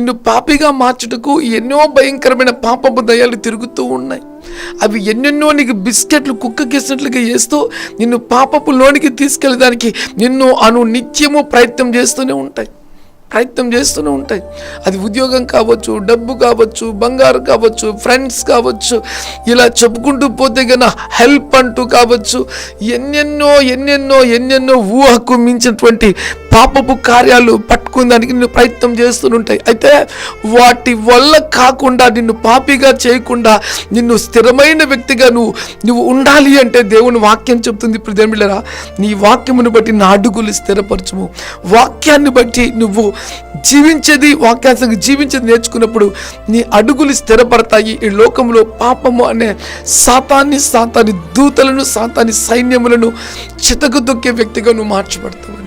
నిన్ను పాపిగా మార్చుటకు ఎన్నో భయంకరమైన పాపపు దయ్యాలు తిరుగుతూ ఉన్నాయి. అవి ఎన్నెన్నో నీకు బిస్కెట్లు కుక్కకేసినట్లుగా వేస్తూ నిన్ను పాపపు లోనికి తీసుకెళ్ళడానికి నిన్ను నిత్యము ప్రయత్నం చేస్తూనే ఉంటాయి. అది ఉద్యోగం కావచ్చు, డబ్బు కావచ్చు, బంగారు కావచ్చు, ఫ్రెండ్స్ కావచ్చు, ఇలా చెప్పుకుంటూ పోతే కన్నా హెల్ప్ అంటూ కావచ్చు, ఎన్నెన్నో ఊహకు మించినటువంటి పాపపు కార్యాలు పట్టుకుందానికి నిన్ను ప్రయత్నం చేస్తుంటాయి. అయితే వాటి వల్ల కాకుండా నిన్ను పాపిగా చేయకుండా నిన్ను స్థిరమైన వ్యక్తిగా నువ్వు ఉండాలి అంటే దేవుని వాక్యం చెప్తుంది. ప్రియమిత్రులారా, నీ వాక్యమును బట్టి నా అడుగులు స్థిరపరచుము. వాక్యాన్ని బట్టి నువ్వు వాక్యాన్ని జీవించేది నేర్చుకున్నప్పుడు నీ అడుగులు స్థిరపడతాయి. ఈ లోకంలో పాపము అనే సాతాని దూతలను, సాతాని సైన్యములను చితకు దొక్కే వ్యక్తిగా నువ్వు మార్చబడతావు.